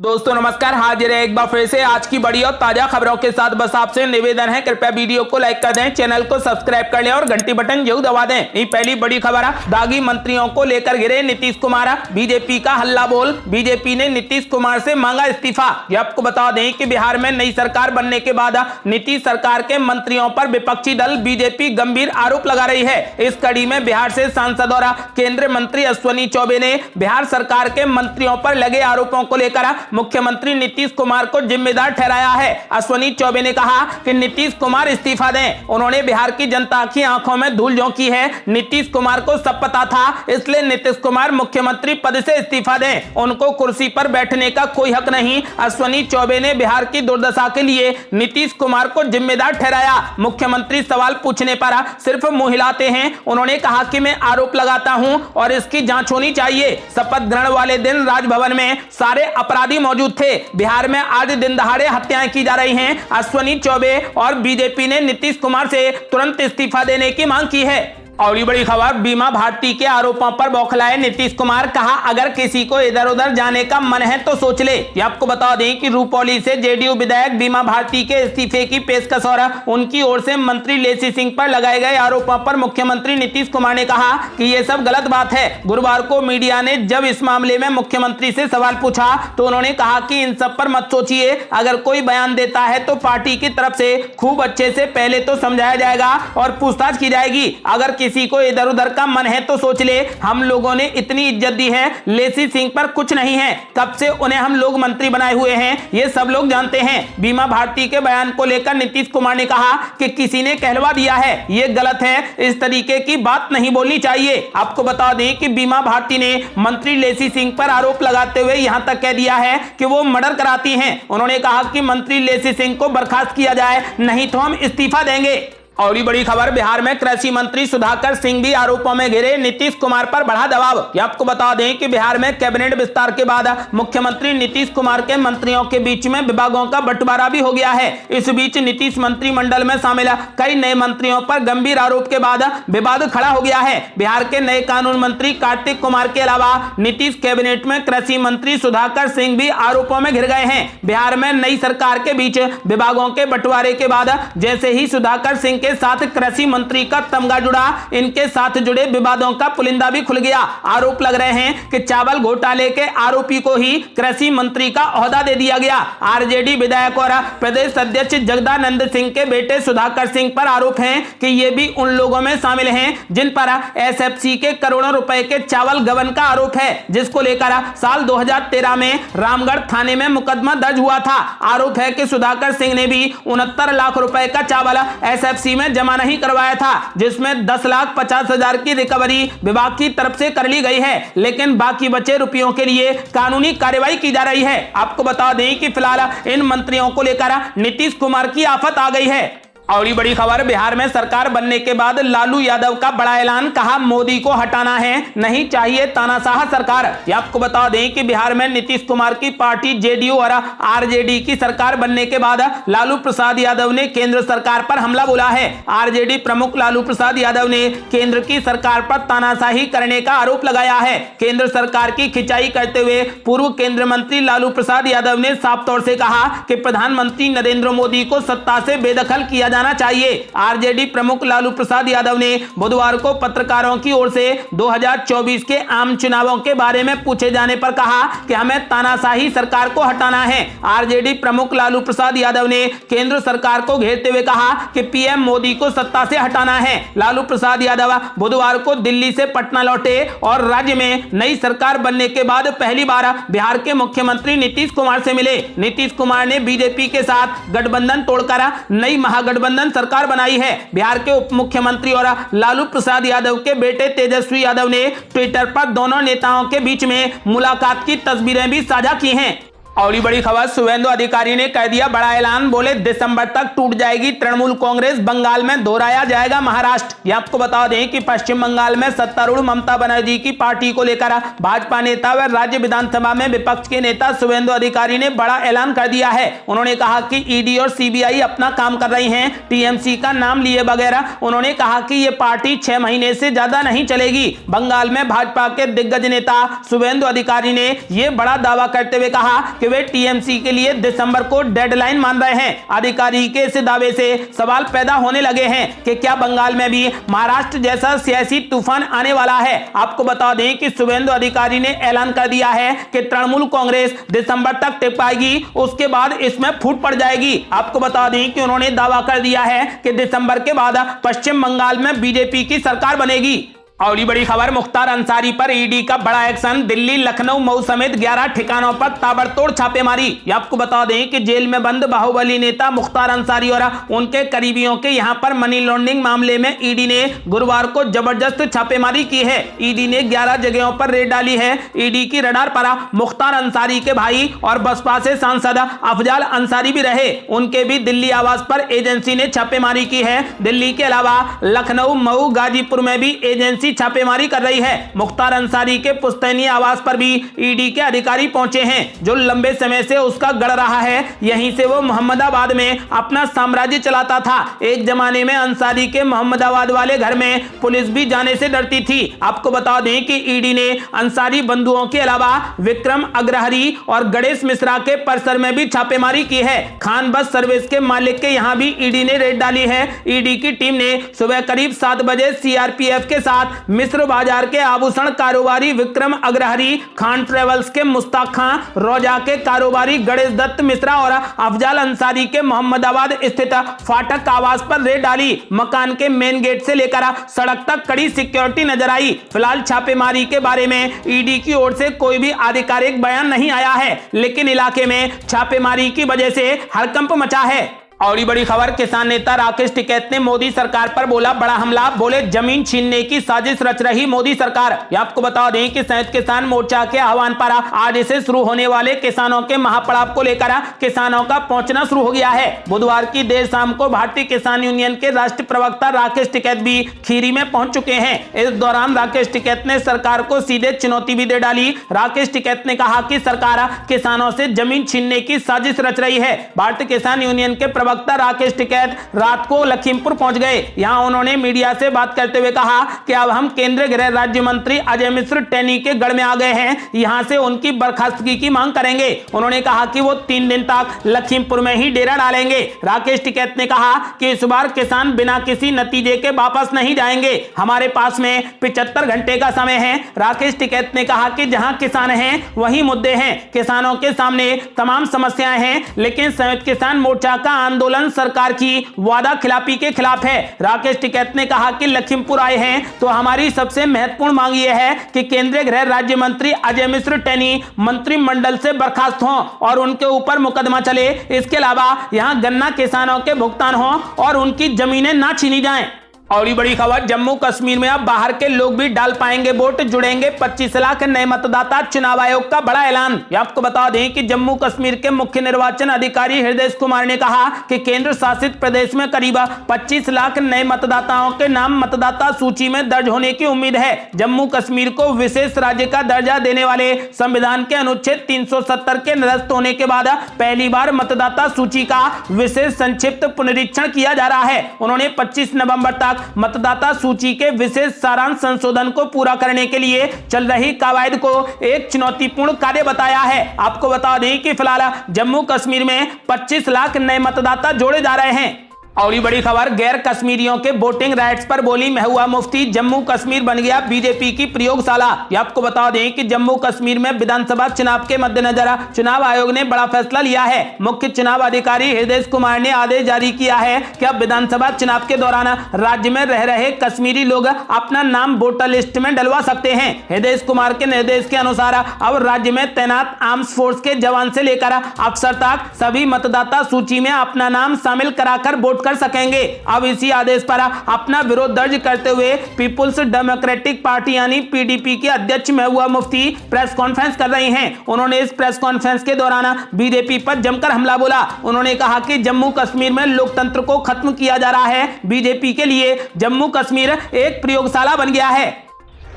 दोस्तों नमस्कार, हाजिर है एक बार फिर से आज की बड़ी और ताजा खबरों के साथ। बस आपसे निवेदन है, कृपया वीडियो को लाइक कर दें, चैनल को सब्सक्राइब कर लें और घंटी बटन जरूर दबा दें। ये पहली बड़ी खबर है, दागी मंत्रियों को लेकर गिरे नीतीश कुमार। बीजेपी का हल्ला बोल, बीजेपी ने नीतीश कुमार से मांगा इस्तीफा। ये आपको बता दें कि बिहार में नई सरकार बनने के बाद नीतीश सरकार के मंत्रियों पर विपक्षी दल बीजेपी गंभीर आरोप लगा रही है। इस कड़ी में बिहार से सांसद और केंद्रीय मंत्री अश्विनी चौबे ने बिहार सरकार के मंत्रियों पर लगे आरोपों को लेकर मुख्यमंत्री नीतीश कुमार को जिम्मेदार ठहराया है। अश्विनी चौबे ने कहा कि नीतीश कुमार इस्तीफा दें। उन्होंने बिहार की जनता की आंखों में धूल झोंकी है। नीतीश कुमार को सब पता था, इसलिए नीतीश कुमार मुख्यमंत्री पद से इस्तीफा दें। उनको कुर्सी पर बैठने का कोई हक नहीं। अश्विनी चौबे ने बिहार की दुर्दशा के लिए नीतीश कुमार को जिम्मेदार ठहराया। मुख्यमंत्री सवाल पूछने पर सिर्फ मुंह हिलाते हैं। उन्होंने कहा कि मैं आरोप लगाता हूं और इसकी जांच होनी चाहिए। शपथ ग्रहण वाले दिन राजभवन में सारे अपराधी मौजूद थे। बिहार में आज दिन दहाड़े हत्याएं की जा रही हैं। अश्विनी चौबे और बीजेपी ने नीतीश कुमार से तुरंत इस्तीफा देने की मांग की है। और ये बड़ी खबर, बीमा भारती के आरोपों पर बौखलाए नीतीश कुमार। कहा अगर किसी को इधर उधर जाने का मन है तो सोच ले। ये आपको बता दें कि रूपौली से जेडीयू विधायक बीमा भारती के इस्तीफे की पेशकश और उनकी ओर से मंत्री लेसी सिंह पर लगाए गए आरोपों पर मुख्यमंत्री नीतीश कुमार ने कहा कि ये सब गलत बात है। गुरुवार को मीडिया ने जब इस मामले में मुख्यमंत्री से सवाल पूछा तो उन्होंने कहा कि इन सब पर मत सोचिए। अगर कोई बयान देता है तो पार्टी की तरफ से खूब अच्छे से पहले तो समझाया जाएगा और पूछताछ की जाएगी। अगर किसी को इधर उधर का मन है तो सोच ले। हम लोगों ने इतनी इज्जत दी है, लेसी सिंह पर कुछ नहीं है। कब से उन्हें हम लोग मंत्री बनाए हुए हैं, ये सब लोग जानते हैं। बीमा भारती के बयान को लेकर नीतीश कुमार ने कहा कि किसी ने कहलवा दिया है, ये गलत है। इस तरीके की बात नहीं बोलनी चाहिए। आपको बता दें कि बीमा भारती ने मंत्री लेसी सिंह पर आरोप लगाते हुए यहां तक कह दिया है कि वो मर्डर कराती हैं। उन्होंने कहा कि मंत्री लेसी सिंह को बर्खास्त किया जाए, नहीं तो हम इस्तीफा देंगे। और ये बड़ी खबर, बिहार में कृषि मंत्री सुधाकर सिंह भी आरोपों में घिरे। नीतीश कुमार पर बढ़ा दबाव। ये आपको बता दें कि बिहार में कैबिनेट विस्तार के बाद मुख्यमंत्री नीतीश कुमार के मंत्रियों के बीच में विभागों का बंटवारा भी हो गया है। इस बीच नीतीश मंत्रिमंडल में शामिल कई नए मंत्रियों पर गंभीर आरोप के बाद विवाद खड़ा हो गया है। बिहार के नए कानून मंत्री कार्तिक कुमार के अलावा नीतीश कैबिनेट में कृषि मंत्री सुधाकर सिंह भी आरोपों में घिर गए हैं। बिहार में नई सरकार के बीच विभागों के बंटवारे के बाद जैसे ही सुधाकर सिंह के साथ कृषि मंत्री का तमगा जुड़ा, इनके साथ जुड़े विवादों का पुलिंदा भी खुल गया। आरोप लग रहे हैं कि चावल घोटाले के आरोपी को ही कृषि मंत्री का ओहदा दे दिया गया। आरजेडी विधायक और प्रदेश अध्यक्ष जगदानंद सिंह के बेटे सुधाकर सिंह पर आरोप है कि ये भी उन लोगों में शामिल हैं जिन पर एसएफसी के करोड़ों रुपए के चावल गबन का आरोप है, जिसको लेकर साल 2013 में रामगढ़ थाने में मुकदमा दर्ज हुआ था। आरोप है कि सुधाकर सिंह ने भी 69 लाख रुपए का चावल एसएफसी में जमा नहीं करवाया था, जिसमें 10,50,000 की रिकवरी विभाग की तरफ से कर ली गई है, लेकिन बाकी बचे रुपयों के लिए कानूनी कार्रवाई की जा रही है। आपको बता दें कि फिलहाल इन मंत्रियों को लेकर नीतीश कुमार की आफत आ गई है। और ये बड़ी खबर, बिहार में सरकार बनने के बाद लालू यादव का बड़ा ऐलान। कहा मोदी को हटाना है, नहीं चाहिए तानाशाह सरकार। ये आपको बता दें कि बिहार में नीतीश कुमार की पार्टी जेडीयू और आरजेडी की सरकार बनने के बाद लालू प्रसाद यादव ने केंद्र सरकार पर हमला बोला है। आरजेडी प्रमुख लालू प्रसाद यादव ने केंद्र की सरकार पर तानाशाही करने का आरोप लगाया है। केंद्र सरकार की खिंचाई करते हुए पूर्व केंद्रीय मंत्री लालू प्रसाद यादव ने साफ तौर से कहा कि प्रधानमंत्री नरेंद्र मोदी को सत्ता से बेदखल किया जाना चाहिए। आरजेडी प्रमुख लालू प्रसाद यादव ने बुधवार को पत्रकारों की ओर से 2024 के आम चुनावों के बारे में पूछे जाने पर कहा कि हमें तानाशाही सरकार को हटाना है। आरजेडी प्रमुख लालू प्रसाद यादव ने केंद्र सरकार को घेरते हुए कहा कि पीएम मोदी को सत्ता से हटाना है। लालू प्रसाद यादव बुधवार को दिल्ली से पटना लौटे और राज्य में नई सरकार बनने के बाद पहली बार बिहार के मुख्यमंत्री नीतीश कुमार से मिले। नीतीश कुमार ने बीजेपी के साथ गठबंधन तोड़कर नई महागठबंधन सरकार बनाई है। बिहार के उप मुख्यमंत्री और लालू प्रसाद यादव के बेटे तेजस्वी यादव ने ट्विटर पर दोनों नेताओं के बीच में मुलाकात की तस्वीरें भी साझा की हैं। और ये बड़ी खबर, शुभेंदु अधिकारी ने कर दिया बड़ा ऐलान। बोले दिसंबर तक टूट जाएगी तृणमूल कांग्रेस, बंगाल में दोहराया जाएगा महाराष्ट्र। ये आपको बता दें कि पश्चिम बंगाल में सत्तारूढ़ ममता बनर्जी की पार्टी को लेकर भाजपा नेता व राज्य विधानसभा में विपक्ष के नेता शुभेंदु अधिकारी ने बड़ा ऐलान कर दिया है। उन्होंने कहा कि ईडी और सीबीआई अपना काम कर रही है, टीएमसी का नाम लिए बगैर उन्होंने कहा कि ये पार्टी 6 महीने से ज्यादा नहीं चलेगी। बंगाल में भाजपा के दिग्गज नेता शुभेंदु अधिकारी ने यह बड़ा दावा करते हुए कहा कि वे टीएमसी के लिए दिसंबर को डेडलाइन मान रहे हैं। अधिकारी के इस दावे से सवाल पैदा होने लगे हैं कि क्या बंगाल में भी महाराष्ट्र जैसा सियासी तूफान आने वाला है। आपको बता दें कि शुभेंदु अधिकारी ने ऐलान कर दिया है कि तृणमूल कांग्रेस दिसंबर तक टिक पाएगी, उसके बाद इसमें फूट पड़ जाएगी। आपको बता दें कि उन्होंने दावा कर दिया है कि दिसंबर के बाद पश्चिम बंगाल में बीजेपी की सरकार बनेगी। और बड़ी खबर, मुख्तार अंसारी पर ईडी का बड़ा एक्शन। दिल्ली, लखनऊ, मऊ समेत 11 ठिकानों पर ताबड़तोड़ छापेमारी। आपको बता दें कि जेल में बंद बाहुबली नेता मुख्तार अंसारी और उनके करीबियों के यहां पर मनी लॉन्ड्रिंग मामले में ईडी ने गुरुवार को जबरदस्त छापेमारी की है। ईडी ने 11 जगहों पर रेड डाली है। ईडी की रडार पर मुख्तार अंसारी के भाई और बसपा से सांसद अफजाल अंसारी भी रहे। उनके भी दिल्ली आवास पर एजेंसी ने छापेमारी की है। दिल्ली के अलावा लखनऊ, मऊ, गाजीपुर में भी एजेंसी छापेमारी कर रही है। मुख्तार अंसारी के पुश्तैनी आवास पर भी ईडी के अधिकारी पहुंचे हैं, जो लंबे समय से उसका गढ़ रहा है। यहीं से वो मोहम्मदाबाद में अपना साम्राज्य चलाता था। एक जमाने में अंसारी के मोहम्मदाबाद वाले घर में पुलिस भी जाने से डरती थी। आपको बता दें कि ईडी ने अंसारी बंधुओं के अलावा विक्रम अग्रहरी और गणेश मिश्रा के परिसर में भी छापेमारी की है। खान बस सर्विस के मालिक के यहां भी ईडी ने रेड डाली है। ईडी की टीम ने सुबह करीब 7 बजे सीआरपीएफ के साथ मिस्र बाजार के आभूषण कारोबारी विक्रम अग्रहरी, खान ट्रेवल्स के मुश्ताक खां, रोजा के कारोबारी गणेश दत्त मिश्रा और अफजाल अंसारी के मोहम्मदाबाद स्थित फाटक आवास पर रेड डाली। मकान के मेन गेट से लेकर सड़क तक कड़ी सिक्योरिटी नजर आई। फिलहाल छापेमारी के बारे में ईडी की ओर से कोई भी आधिकारिक बयान नहीं आया है, लेकिन इलाके में छापेमारी की वजह से हड़कंप मचा है। और बड़ी खबर, किसान नेता राकेश टिकैत ने मोदी सरकार पर बोला बड़ा हमला। बोले जमीन छीनने की साजिश रच रही मोदी सरकार। आपको बता दें कि संयुक्त किसान मोर्चा के आह्वान पर आज से शुरू होने वाले किसानों के महापड़ाव को लेकर किसानों का पहुंचना शुरू हो गया है। बुधवार की देर शाम को भारतीय किसान यूनियन के राष्ट्रीय प्रवक्ता राकेश टिकैत भी खीरी में पहुंच चुके हैं। इस दौरान राकेश टिकैत ने सरकार को सीधे चुनौती भी दे डाली। राकेश टिकैत ने कहा कि सरकार किसानों से जमीन छीनने की साजिश रच रही है। भारतीय किसान यूनियन के प्रवक्ता राकेश टिकैत रात को लखीमपुर पहुंच गए। यहां उन्होंने मीडिया से बात करते हुए कहा कि अब हम केंद्रीय गृह राज्य मंत्री अजय मिश्र टेनी के गढ़ में आ गए हैं, यहां से उनकी बर्खास्तगी की मांग करेंगे। उन्होंने कहा कि वो 3 दिन तक लखीमपुर में ही डेरा डालेंगे। राकेश टिकैत ने कहा कि इस बार किसान बिना किसी नतीजे के वापस नहीं जाएंगे। हमारे पास में 75 घंटे का समय है। राकेश टिकैत ने कहा कि जहां किसान हैं वहीं मुद्दे हैं। किसानों के सामने तमाम समस्याएं हैं, लेकिन संयुक्त किसान मोर्चा का आंदोलन सरकार की वादा खिलाफी के खिलाफ है। राकेश टिकैत ने कहा कि लखीमपुर आए हैं तो हमारी सबसे महत्वपूर्ण मांग यह है कि केंद्रीय गृह राज्य मंत्री अजय मिश्र टेनी मंत्रिमंडल से बर्खास्त हों और उनके ऊपर मुकदमा चले। इसके अलावा यहां गन्ना किसानों के भुगतान हों और उनकी जमीनें ना छीनी जाएं। और ये बड़ी खबर, जम्मू कश्मीर में अब बाहर के लोग भी डाल पाएंगे वोट, जुड़ेंगे 25 लाख नए मतदाता। चुनाव आयोग का बड़ा ऐलान। आपको बता दें कि जम्मू कश्मीर के मुख्य निर्वाचन अधिकारी हृदय कुमार ने कहा कि केंद्र शासित प्रदेश में करीब 25 लाख नए मतदाताओं के नाम मतदाता सूची में दर्ज होने की उम्मीद है। जम्मू कश्मीर को विशेष राज्य का दर्जा देने वाले संविधान के अनुच्छेद 370 के निरस्त होने के बाद पहली बार मतदाता सूची का विशेष संक्षिप्त पुनरीक्षण किया जा रहा है। उन्होंने 25 नवंबर तक मतदाता सूची के विशेष सारांश संशोधन को पूरा करने के लिए चल रही कवायद को एक चुनौतीपूर्ण कार्य बताया है। आपको बता दें कि फिलहाल जम्मू कश्मीर में 25 लाख नए मतदाता जोड़े जा रहे हैं। और ये बड़ी खबर, गैर कश्मीरियों के वोटिंग राइट्स पर बोली महबूबा मुफ्ती। जम्मू कश्मीर बन गया बीजेपी की प्रयोगशाला। आपको बता दें कि जम्मू कश्मीर में विधानसभा चुनाव के मद्देनजर चुनाव आयोग ने बड़ा फैसला लिया है। मुख्य चुनाव अधिकारी हृदय कुमार ने आदेश जारी किया है कि अब विधानसभा चुनाव के दौरान राज्य में रह रहे कश्मीरी लोग अपना नाम वोटर लिस्ट में डलवा सकते हैं। हृदय कुमार के निर्देश के अनुसार अब राज्य में तैनात आर्म्स फोर्स के जवान से लेकर अफसर तक सभी मतदाता सूची में अपना नाम शामिल कराकर वोट कर सकेंगे। अब इसी आदेश पर अपना विरोध दर्ज करते हुए पीपुल्स डेमोक्रेटिक पार्टी यानी पीडीपी की अध्यक्ष महबूबा मुफ्ती प्रेस कॉन्फ्रेंस कर रही हैं। उन्होंने इस प्रेस कॉन्फ्रेंस के दौरान बीजेपी पर जमकर हमला बोला। उन्होंने कहा कि जम्मू कश्मीर में लोकतंत्र को खत्म किया जा रहा है। बीजेपी के लिए जम्मू कश्मीर एक प्रयोगशाला बन गया है।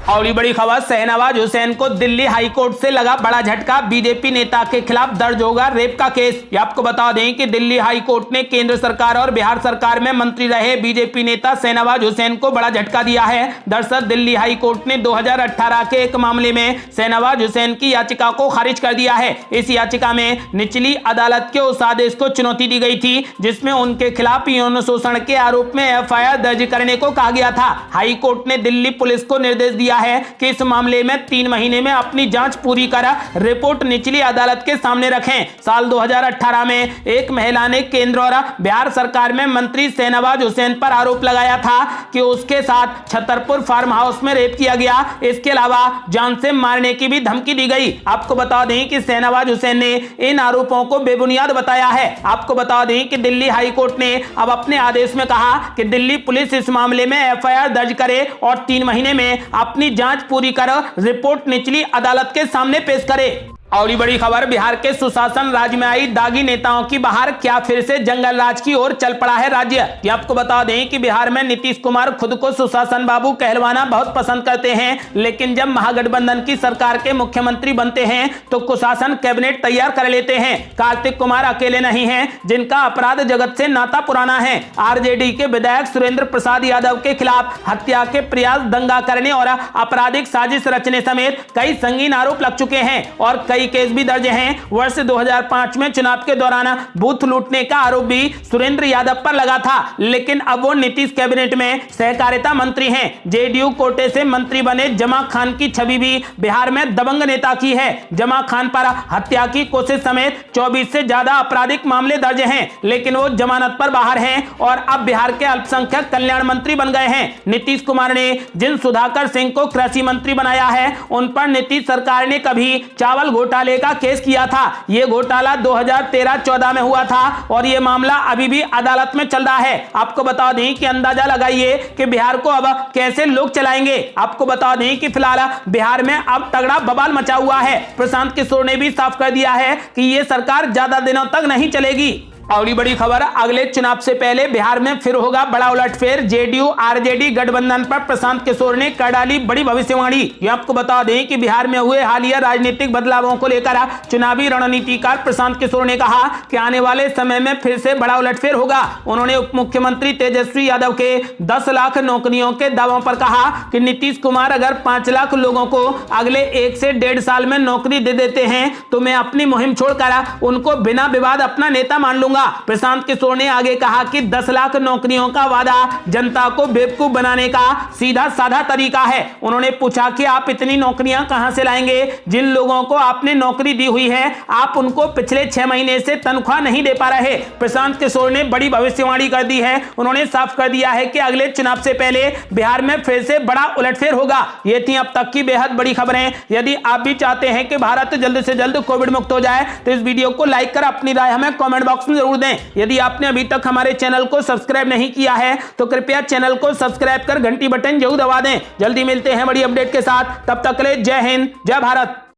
और ये बड़ी खबर, शहनवाज हुसैन को दिल्ली हाईकोर्ट से लगा बड़ा झटका। बीजेपी नेता के खिलाफ दर्ज होगा रेप का केस। ये आपको बता दें कि दिल्ली हाईकोर्ट ने केंद्र सरकार और बिहार सरकार में मंत्री रहे बीजेपी नेता शहनवाज हुसैन को बड़ा झटका दिया है। दरअसल दिल्ली हाईकोर्ट ने 2018 के एक मामले में शहनवाज हुसैन की याचिका को खारिज कर दिया है। इस याचिका में निचली अदालत के उस आदेश को चुनौती दी गई थी जिसमें उनके खिलाफ यौन शोषण के आरोप में एफआईआर दर्ज करने को कहा गया था। हाईकोर्ट ने दिल्ली पुलिस को निर्देश दिया है कि इस मामले में 3 महीने में अपनी जांच पूरी कर रिपोर्ट निचली अदालत के सामने रखें। साल 2018 में एक महिला ने केंद्र और बिहार सरकार में मंत्री शहनवाज हुसैन पर आरोप लगाया था कि उसके साथ छतरपुर फार्म हाउस में रेप किया गया। इसके अलावा जान से मारने की भी धमकी दी गई। आपको बता दें कि शहनवाज हुसैन ने इन आरोपों को बेबुनियाद बताया है। आपको बता दें कि दिल्ली हाईकोर्ट ने अब अपने आदेश में कहा कि दिल्ली पुलिस इस मामले में एफआईआर दर्ज करे और 3 महीने में अपनी जांच पूरी कर रिपोर्ट निचली अदालत के सामने पेश करे। और ये बड़ी खबर, बिहार के सुशासन राज में आई दागी नेताओं की बहार, क्या फिर से जंगल राज की ओर चल पड़ा है राज्य। ये आपको बता दें कि बिहार में नीतीश कुमार खुद को सुशासन बाबू कहलवाना बहुत पसंद करते हैं, लेकिन जब महागठबंधन की सरकार के मुख्यमंत्री बनते हैं तो कुशासन कैबिनेट तैयार कर लेते हैं। कार्तिक कुमार अकेले नहीं हैं जिनका अपराध जगत से नाता पुराना है। आरजेडी के विधायक सुरेंद्र प्रसाद यादव के खिलाफ हत्या के प्रयास, दंगा करने और आपराधिक साजिश रचने समेत कई संगीन आरोप लग चुके हैं और कई केस भी दर्ज हैं। वर्ष 2005 में चुनाव के दौरान बूथ लूटने का आरोप भी सुरेंद्र यादव पर लगा था, लेकिन अब वो नीतीश कैबिनेट में सहकारिता मंत्री हैं। जेडीयू कोटे से मंत्री बने जमा खान की छवि भी बिहार में दबंग नेता की है। जमा खान पर हत्या की कोशिश समेत 24 से ज्यादा आपराधिक मामले दर्ज हैं, लेकिन वो जमानत पर बाहर हैं और अब बिहार के अल्पसंख्यक कल्याण मंत्री बन गए हैं। नीतीश कुमार ने जिन सुधाकर सिंह को कृषि मंत्री बनाया है उन पर नीतीश सरकार ने कभी चावल घोटाले का केस किया था। यह घोटाला 2013-14 में हुआ था और यह मामला अभी भी अदालत में चल रहा है। आपको बता दें कि अंदाजा लगाइए कि बिहार को अब कैसे लोग चलाएंगे। आपको बता दें कि फिलहाल बिहार में अब तगड़ा बवाल मचा हुआ है। प्रशांत किशोर ने भी साफ कर दिया है कि यह सरकार ज्यादा दिनों तक नहीं चलेगी। और ये बड़ी खबर, अगले चुनाव से पहले बिहार में फिर होगा बड़ा उलटफेर। जेडीयू आरजेडी गठबंधन पर प्रशांत किशोर ने कर डाली बड़ी भविष्यवाणी। ये आपको बता दें कि बिहार में हुए हालिया राजनीतिक बदलावों को लेकर चुनावी रणनीतिकार प्रशांत किशोर ने कहा कि आने वाले समय में फिर से बड़ा उलटफेर होगा। उन्होंने उप मुख्यमंत्री तेजस्वी यादव के 10 लाख नौकरियों के दावों पर कहा कि नीतीश कुमार अगर 5 लाख लोगों को अगले 1 से 1.5 साल में नौकरी दे देते हैं तो मैं अपनी मुहिम छोड़कर उनको बिना विवाद अपना नेता मान लूंगा। प्रशांत किशोर ने आगे कहा कि 10 लाख नौकरियों का वादा जनता को बेवकूफ बनाने का सीधा साधा तरीका है। उन्होंने पूछा कि आप इतनी नौकरियां कहां से लाएंगे? जिन लोगों को आपने नौकरी दी हुई है आप उनको पिछले 6 महीने से तनख्वाह नहीं दे पा रहे। प्रशांत किशोर ने बड़ी भविष्यवाणी कर दी है। उन्होंने साफ कर दिया है कि अगले चुनाव से पहले बिहार में फिर से बड़ा उलटफेर होगा। ये थी अब तक की बेहद बड़ी खबरें। यदि आप भी चाहते हैं कि भारत जल्द से जल्द कोविड मुक्त हो जाए तो इस वीडियो को लाइक कर अपनी राय हमें कमेंट बॉक्स में जरूर दें। यदि आपने अभी तक हमारे चैनल को सब्सक्राइब नहीं किया है तो कृपया चैनल को सब्सक्राइब कर घंटी बटन जरूर दबा दें। जल्दी मिलते हैं बड़ी अपडेट के साथ, तब तक के लिए जय हिंद, जय भारत।